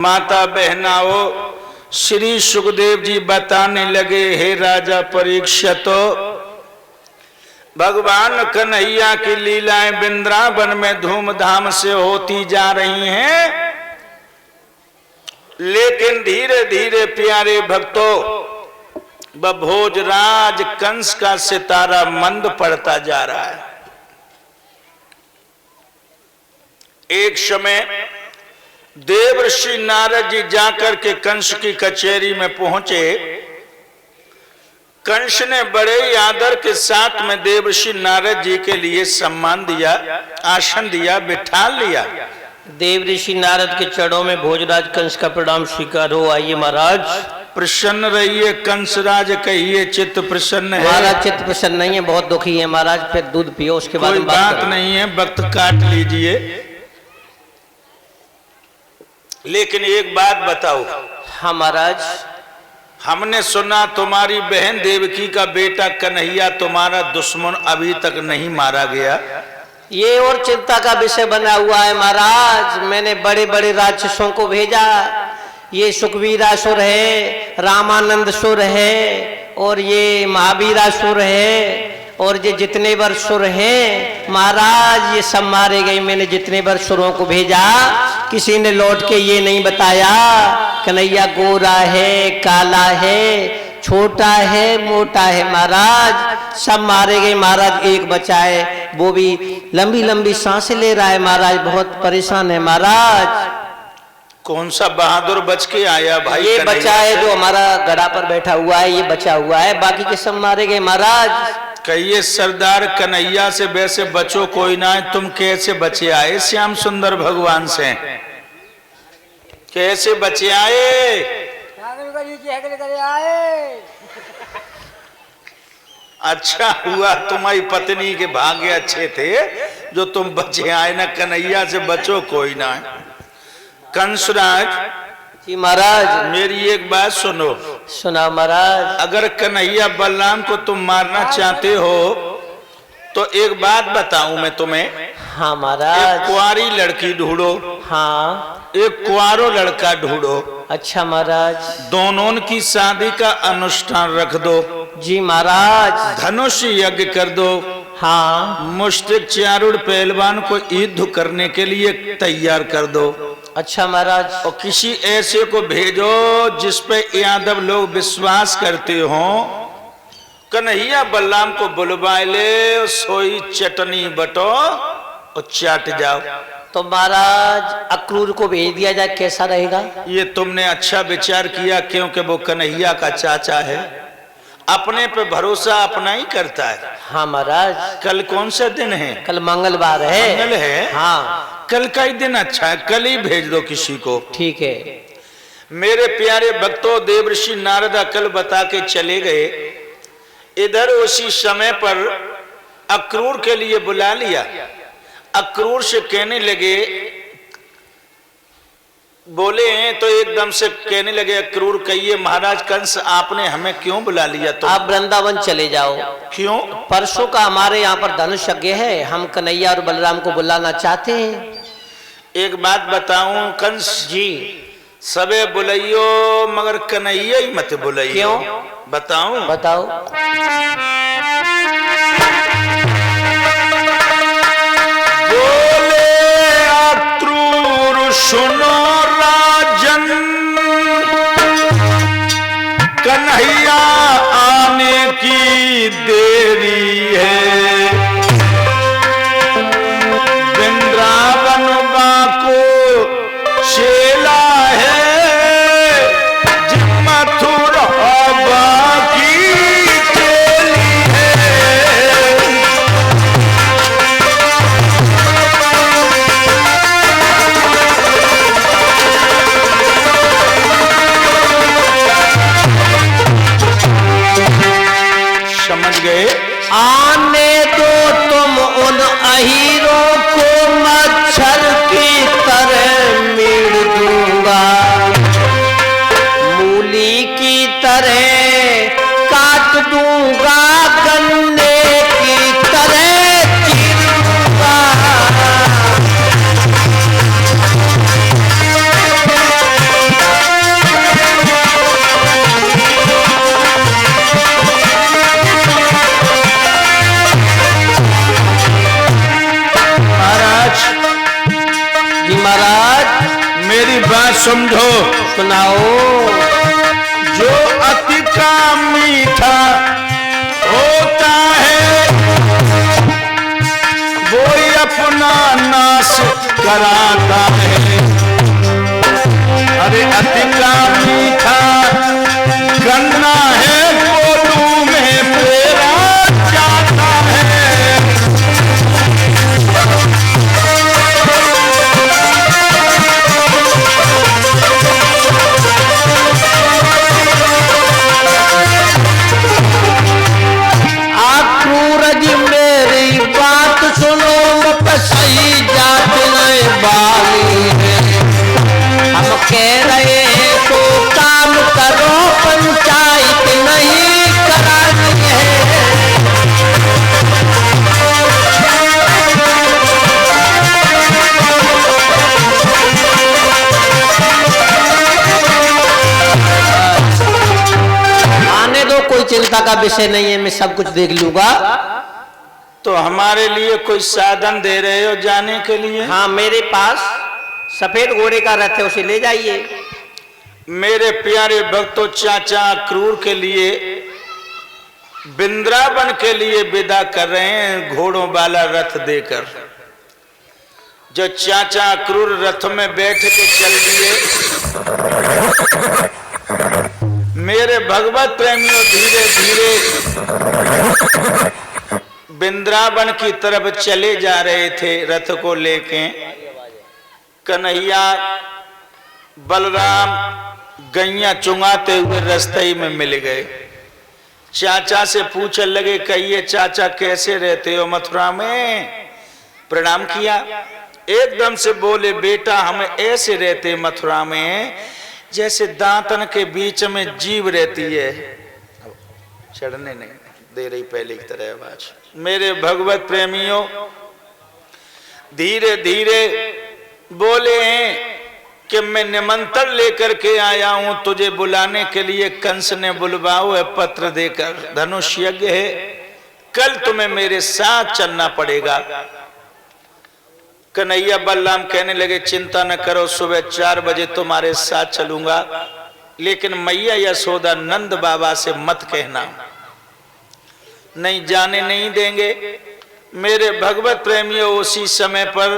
माता बहनाओ, श्री सुखदेव जी बताने लगे, हे राजा परीक्षित, भगवान कन्हैया की लीलाएं वृंदावन में धूमधाम से होती जा रही हैं, लेकिन धीरे धीरे प्यारे भक्तों व भोजराज कंस का सितारा मंद पड़ता जा रहा है। एक समय देवर्षि नारद जी जाकर के कंस की कचहरी में पहुंचे। कंस ने बड़े आदर के साथ में देवर्षि नारद जी के लिए सम्मान दिया, आसन दिया, बिठा लिया। देवर्षि नारद के चरणों में भोजराज कंस का प्रणाम स्वीकार हो। आइए महाराज। प्रसन्न रहिए कंसराज, कहिए चित्त प्रसन्न है। महाराज चित्त प्रसन्न नहीं है, बहुत दुखी है महाराज। फिर दूध पियो, उसके बाद कोई बात नहीं है, वक्त काट लीजिए। लेकिन एक बात बताओ। हाँ महाराज। हमने सुना तुम्हारी बहन देवकी का बेटा कन्हैया तुम्हारा दुश्मन अभी तक नहीं मारा गया। ये और चिंता का विषय बना हुआ है महाराज। मैंने बड़े बड़े राक्षसों को भेजा। ये सुखवीरासुर है, रामानंदसुर है, और ये महावीरासुर है, और ये जितने वर्षुर हैं महाराज, ये सब मारे गए। मैंने जितने वर्षुरों को भेजा, किसी ने लौट के ये नहीं बताया कन्हैया गोरा है, काला है, छोटा है, मोटा है। महाराज सब मारे गए महाराज, एक बचा है, वो भी लंबी लंबी सांसें ले रहा है महाराज, बहुत परेशान है महाराज। कौन सा बहादुर बच के आया भाई? ये बचा है जो हमारा गड़ा पर बैठा हुआ है, ये बचा हुआ है, बाकी के सब मारे गए महाराज। कहिए सरदार कन्हैया से वैसे बचो कोई ना है, तुम कैसे बचे आए श्याम सुंदर भगवान से? कैसे बचे आए? अच्छा हुआ तुम्हारी पत्नी के भाग्य अच्छे थे जो तुम बचे आए, ना कन्हैया से बचो कोई ना है। कंसराज जी महाराज। मेरी एक बात सुनो। सुना महाराज। अगर कन्हैया बलराम को तुम मारना चाहते हो तो एक बात बताऊं मैं तुम्हें। हाँ महाराज। एक कुंवारी लड़की ढूंढो। हाँ। एक कुंवारो लड़का ढूंढो। अच्छा महाराज। दोनों की शादी का अनुष्ठान रख दो। जी महाराज। धनुष यज्ञ कर दो। हाँ। मुष्टिक चारूढ़ पहलवान को युद्ध करने के लिए तैयार कर दो। अच्छा महाराज। और किसी ऐसे को भेजो जिस पे यादव लोग विश्वास करते हो। कन्हैया बलराम को बुलवा ले, सोई चटनी बटो और चाट जाओ। तो महाराज अक्रूर को भेज दिया जाए, कैसा रहेगा? ये तुमने अच्छा विचार किया, क्योंकि वो कन्हैया का चाचा है, अपने पे भरोसा अपना ही करता है। हाँ महाराज। कल कौन सा दिन है? कल मंगलवार है। मंगल है। हाँ। कल का ही दिन अच्छा है, कल ही भेज दो किसी को। ठीक है। मेरे प्यारे भक्तों, देवर्षि नारद कल बता के चले गए। इधर उसी समय पर अक्रूर के लिए बुला लिया। अक्रूर से कहने लगे, बोले हैं तो एकदम से कहने लगे अक्रूर, कहिए महाराज कंस आपने हमें क्यों बुला लिया? तो आप वृंदावन चले जाओ। क्यों? परसों का हमारे यहाँ पर धनुष यज्ञ है, हम कन्हैया और बलराम को बुलाना चाहते हैं। एक बात बताऊं कंस जी। सबे बुलाइयो मगर कन्हैया ही मत बुलाइयो। क्यों? बताऊं? बताओ। बोले अक्रूर सुनो राजन, कन्हैया आने की देरी है। वृंदावन बाको शेला है, मथुरा बाकी चेली है। समझ गए? आने दो तुम उन अहीरों को, मच्छर की तरह मीड़ दूंगा, मूली की तरह काट दूंगा, गन्ने की तरह चीर दूंगा। बात समझो, सुनाओ। जो अति का मीठा होता है वो ही अपना नाश कराता है। अरे अति का मीठा गन्ना है कोल्हू में पेरा जाता है। अक्रूर जी मेरी बात सुनो, सही जात नहीं बाली है। हम कह रहे हैं तो काम करो, पंचायत नहीं करानी है। आने दो, कोई चिंता का विषय नहीं है, मैं सब कुछ देख लूंगा। तो हमारे लिए कोई साधन दे रहे हो जाने के लिए? हाँ, मेरे पास सफेद घोड़े का रथ है, उसे ले जाइए। मेरे प्यारे भक्तों, चाचा अक्रूर के लिए वृंदावन के लिए विदा कर रहे हैं घोड़ों वाला रथ देकर। जो चाचा अक्रूर रथ में बैठ के चल दिए, मेरे भगवत प्रेमियों धीरे धीरे वृंदावन की तरफ चले जा रहे थे रथ को लेके। कन्हैया बलराम गैया चुंगाते हुए रास्ते में मिल गए। चाचा से पूछने लगे, कहिए चाचा कैसे रहते हो मथुरा में? प्रणाम किया। एकदम से बोले, बेटा हम ऐसे रहते मथुरा में जैसे दांतन के बीच में जीव रहती है। चढ़ने नहीं दे रही पहले की तरह आवाज। मेरे भगवत प्रेमियों धीरे धीरे बोले हैं कि मैं निमंत्रण लेकर के आया हूं तुझे बुलाने के लिए। कंस ने बुलवाओ है पत्र देकर, धनुष यज्ञ है, कल तुम्हें मेरे साथ चलना पड़ेगा। कन्हैया बलराम कहने लगे, चिंता न करो, सुबह 4 बजे तुम्हारे साथ चलूंगा, लेकिन मैया यशोदा नंद बाबा से मत कहना, नहीं जाने नहीं देंगे। मेरे भगवत प्रेमियों उसी समय पर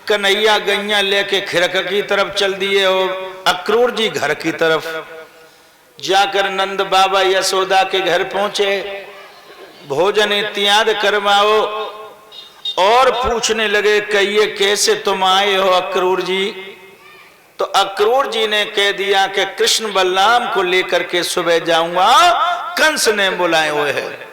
कन्हैया गैया लेके खिरक की तरफ चल दिए और अक्रूर जी घर की तरफ जाकर नंद बाबा यशोदा के घर पहुंचे। भोजन इत्यादि करवाओ और पूछने लगे, कहिए कैसे तुम आए हो अक्रूर जी? तो अक्रूर जी ने कह दिया कि कृष्ण बलराम को लेकर के सुबह जाऊंगा, कंस ने बुलाए हुए हैं।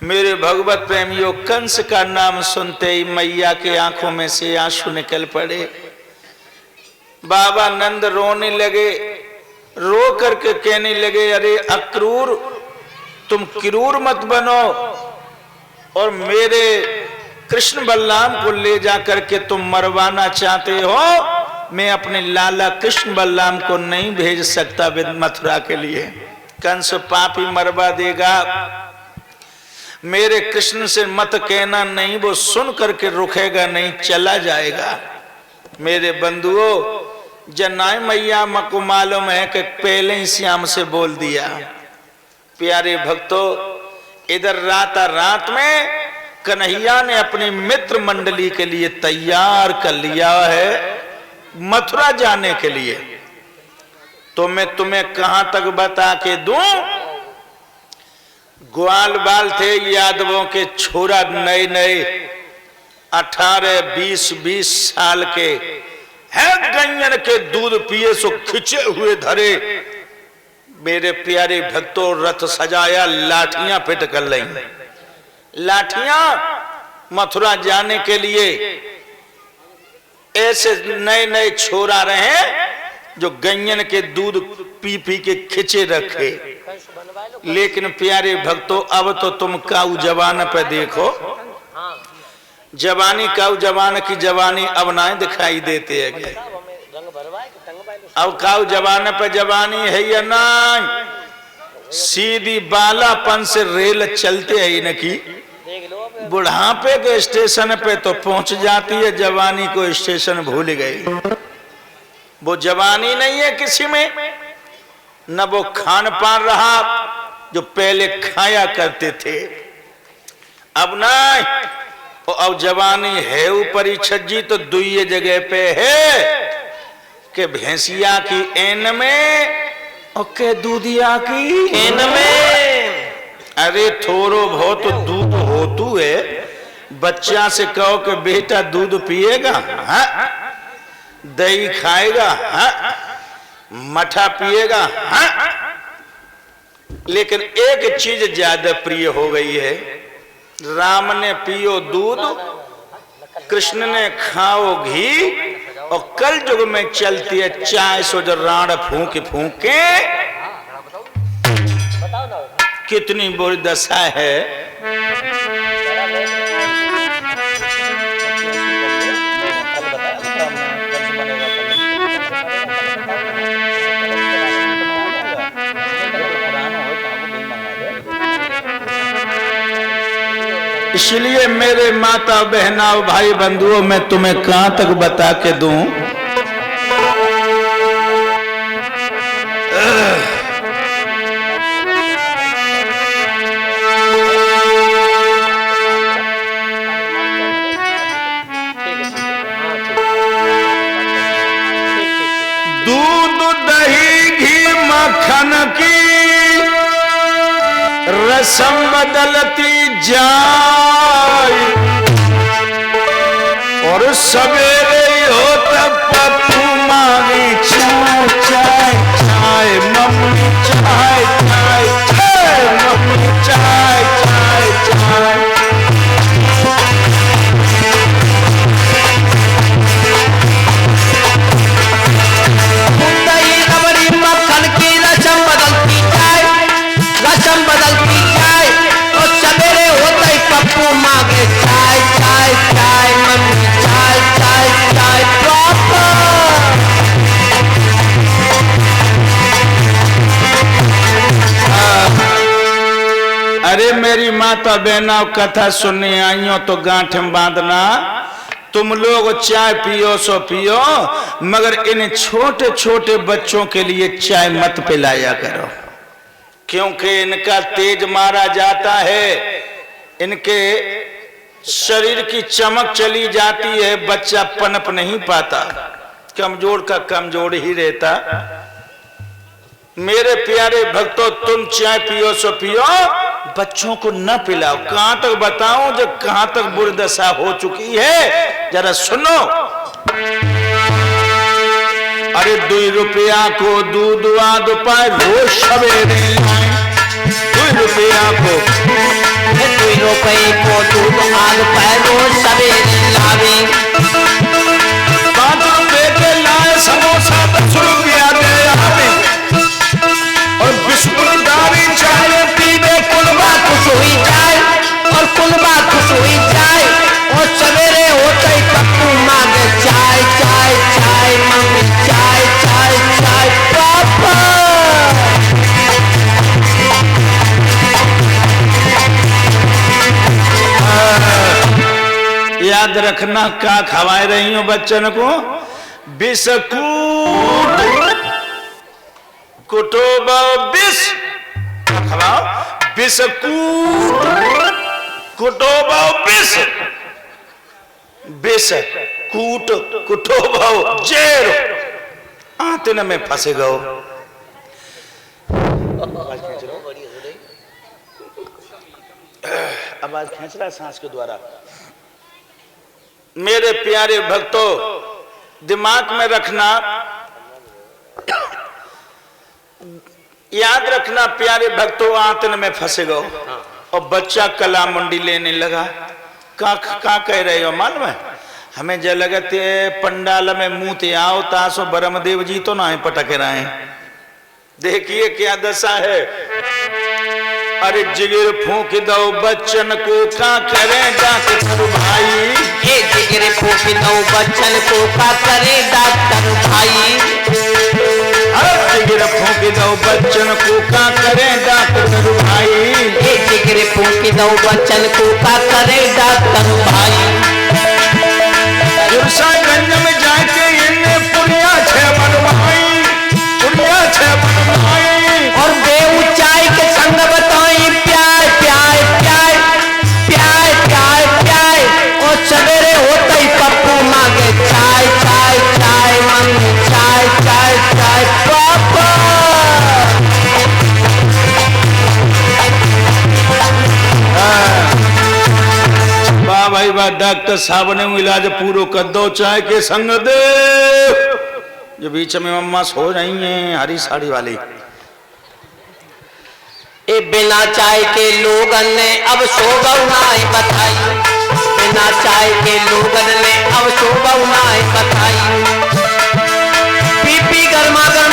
मेरे भगवत प्रेमियों कंस का नाम सुनते ही मैया के आंखों में से आंसू निकल पड़े। बाबा नंद रोने लगे, रो करके कहने लगे, अरे अक्रूर तुम क्रूर मत बनो और मेरे कृष्ण बलराम को ले जाकर के तुम मरवाना चाहते हो। मैं अपने लाला कृष्ण बलराम को नहीं भेज सकता मथुरा के लिए, कंस पापी मरवा देगा। मेरे कृष्ण से मत कहना, नहीं वो सुन करके रुकेगा नहीं, चला जाएगा। मेरे बंधुओं जनाए मैया को मालूम है कि पहले ही श्याम से बोल दिया। प्यारे भक्तों इधर रात में कन्हैया ने अपनी मित्र मंडली के लिए तैयार कर लिया है मथुरा जाने के लिए। तो मैं तुम्हें कहां तक बता के दूं? ग्वाल बाल थे यादवों के छोरा, नए नए 18-20 साल के है, गंजन के दूध पिए सो खिंचे हुए धरे। मेरे प्यारे भक्तों रथ सजाया, लाठियां फिट कर ली, लाठियां मथुरा जाने के लिए। ऐसे नए नए छोरा रहे जो गंजन के दूध पी पी के खिंचे रखे। लेकिन प्यारे भक्तों अब तो तुम काऊ जवान पे देखो, जवानी काऊ जवान की जवानी अब ना दिखाई देते है। अब काऊ जवान पे जवानी है या ना, सीधी बालापन से रेल चलते है इनकी। बुढ़ापे के स्टेशन पे तो पहुंच जाती है, जवानी को स्टेशन भूल गई। वो जवानी नहीं है किसी में, न वो खान पान रहा जो पहले खाया करते थे। अब नहीं, अब जवानी है ऊपरी छज्जी तो दुई जगह पे है कि भैंसिया की एन में और के दूधिया की एन में। अरे थोड़ो बहुत दूध होतू है। बच्चा से कहो कि बेटा दूध पिएगा, हाँ? दही खाएगा, हाँ? मठा पिएगा, हाँ? लेकिन एक चीज ज्यादा प्रिय हो गई है। राम ने पियो दूध, कृष्ण ने खाओ घी, और कल युग में चलती है चाय सो जो राण फूंक फूंके। कितनी बुरी दशा है। इसलिए मेरे माता बहना भाई बंधुओं, मैं तुम्हें कहां तक बता के दूं। दूध दही घी मक्खन की रसम बदलती जाए, और सवेरे हो तब पप्पू मांगी चाय चाय चाय, मम्मी चाय चाय चाय, मम्मी चाय चाय चाय। दही रबड़ी मक्खन की रसम बदलती जाए, रसम बदलती जाए, और सवेरे होते ही पप्पू मांगे चाय चाय चाय, मम्मी चाय चाय चाय। अरे मेरी माता बहना कथा सुनने आई हो तो गांठ में बांधना। तुम लोग चाय पियो सो पियो, मगर इन छोटे छोटे बच्चों के लिए चाय मत पिलाया करो, क्योंकि इनका तेज मारा जाता है, इनके शरीर की चमक चली जाती है, बच्चा पनप नहीं पाता, कमजोर का कमजोर ही रहता। मेरे प्यारे भक्तों, तुम चाय पियो सो पियो, बच्चों को न पिलाओ। कहां तक बताऊं, जो कहां तक बुरी दशा हो चुकी है, जरा सुनो। अरे 2 रुपया को दूध आद पाए रोज सवेरे लाए, 2 रुपया को 2 रुपये को दूध आद पाए रोज सवेरे लावे, 5 रुपए के लाए समोसा 10 रुपया दे आवे, और बिस्कुट दारी चाय पीवे कुलबा खुश हुई जाए, और कुलबा खुश हुई जाए, और सवेरे होते ही पप्पू मांगे चाय चाय चाय, मम्मी चाय चाय चाय। पापा याद रखना, क्या खवाए रही हो बच्चन को? बिस्कुट कुटोबा बिस खवाओ, बिस्कुट कुटोबा बिस, बिस कूट कुटोबा जेरो, आंतन में फंसे गो। आवाज खींच रहा सांस के द्वारा। मेरे प्यारे भक्तों, दिमाग में रखना, याद रखना प्यारे भक्तों, आंतन में फंसे गो। और बच्चा कला मुंडी लेने लगा। का कह रहे हो मालूम है? हमें जो लगते पंडाल में मुंह ते आओ तासो ब्रह्मदेव जी तो ना पटक रहे। देखिए क्या दशा है। अरे जिगर फूंक दो बच्चन को, का करे डॉक्टर भाई, ये जिगर फूंक दो बच्चन को, का करे डॉक्टर भाई, जिगर फूंक दो बच्चन को, का करे डॉक्टर भाई, ये जिगर फूंक दो बच्चन को, का करे डॉक्टर भाई। गुरसागंज में जाके इन्हें पुनिया 6 मन बाद डॉक्टर साहब ने वो इलाज पूरा कर दो, चाय के संग दे। जो बीच में मम्मा सो रही हैं हरी साड़ी वाली, ए बिना चाय के लोगन ने अब शोभनाएं बताई, बिना चाय के लोगन ने अब शोभनाएं बताई। पी पी गर्मा गर्म